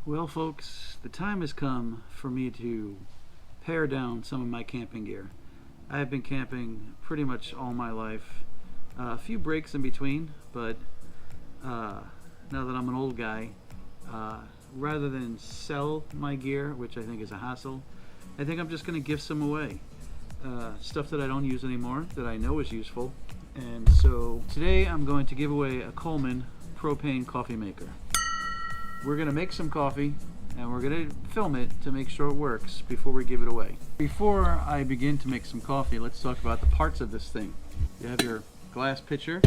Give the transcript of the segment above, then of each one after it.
Well folks, the time has come for me to pare down some of my camping gear. I have been camping pretty much all my life. A few breaks in between, but now that I'm an old guy, rather than sell my gear, which I think is a hassle, I think I'm just going to give some away. Stuff that I don't use anymore, that I know is useful. And so today I'm going to give away a Coleman Propane coffee maker. We're going to make some coffee and we're going to film it to make sure it works before we give it away. Before I begin to make some coffee, let's talk about the parts of this thing. You have your glass pitcher,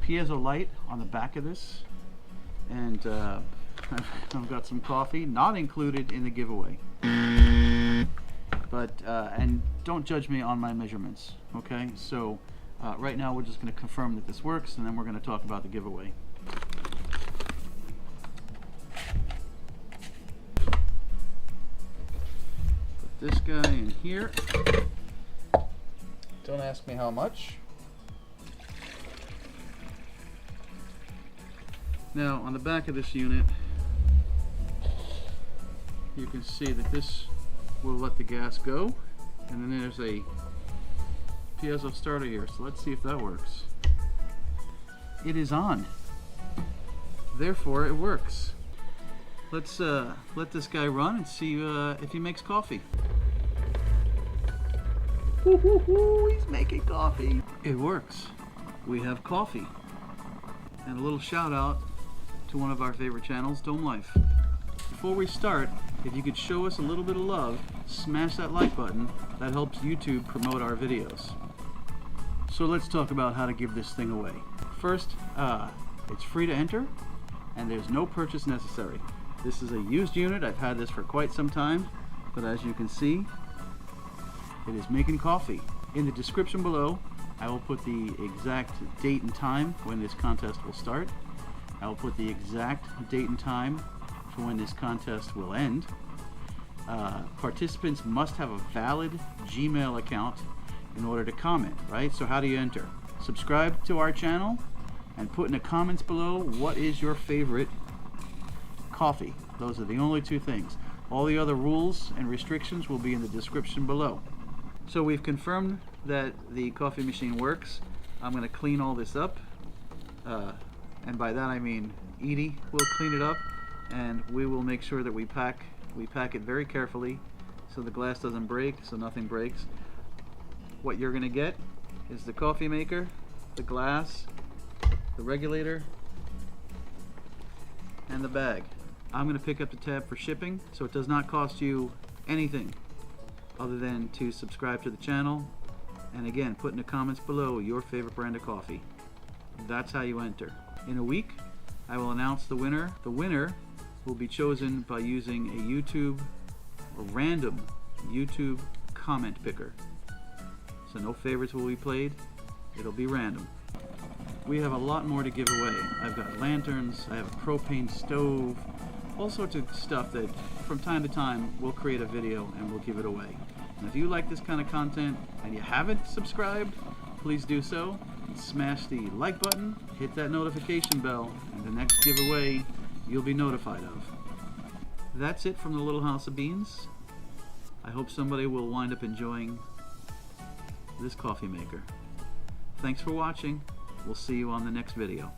piezo light on the back of this, and I've got some coffee, not included in the giveaway. But and don't judge me on my measurements, okay? So right now we're just going to confirm that this works, and then we're going to talk about the giveaway. Put this guy in here. Don't ask me how much. Now on the back of this unit, you can see that this will let the gas go, and then there's a piezo starter here, so let's see if that works. It is on, therefore it works. Let's let this guy run and see if he makes coffee. He's making coffee. It works. We have coffee. And a little shout out to one of our favorite channels, Dome Life. Before we start, if you could show us a little bit of love, smash that like button. That helps YouTube promote our videos. So let's talk about how to give this thing away. First, it's free to enter, and there's no purchase necessary. This is a used unit. I've had this for quite some time, but as you can see, it is making coffee. In the description below, I will put the exact date and time when this contest will start. I will put the exact date and time for when this contest will end. Participants must have a valid Gmail account in order to comment, right? So how do you enter? Subscribe to our channel and put in the comments below what is your favorite coffee. Those are the only two things. All the other rules and restrictions will be in the description below. So we've confirmed that the coffee machine works. I'm going to clean all this up, and by that I mean Edie will clean it up, and we will make sure that we pack it very carefully so the glass doesn't break, so nothing breaks. What you're going to get is the coffee maker, the glass, the regulator, and the bag. I'm going to pick up the tab for shipping, so it does not cost you anything other than to subscribe to the channel, and again, put in the comments below your favorite brand of coffee. That's how you enter. In a week, I will announce the winner. The winner will be chosen by using a random YouTube comment picker. So no favorites will be played, it'll be random. We have a lot more to give away. I've got lanterns, I have a propane stove, all sorts of stuff that from time to time we'll create a video and we'll give it away. And if you like this kind of content and you haven't subscribed, please do so. Smash the like button, hit that notification bell, and the next giveaway you'll be notified of. That's it from the Little House of Beans. I hope somebody will wind up enjoying this coffee maker. Thanks for watching. We'll see you on the next video.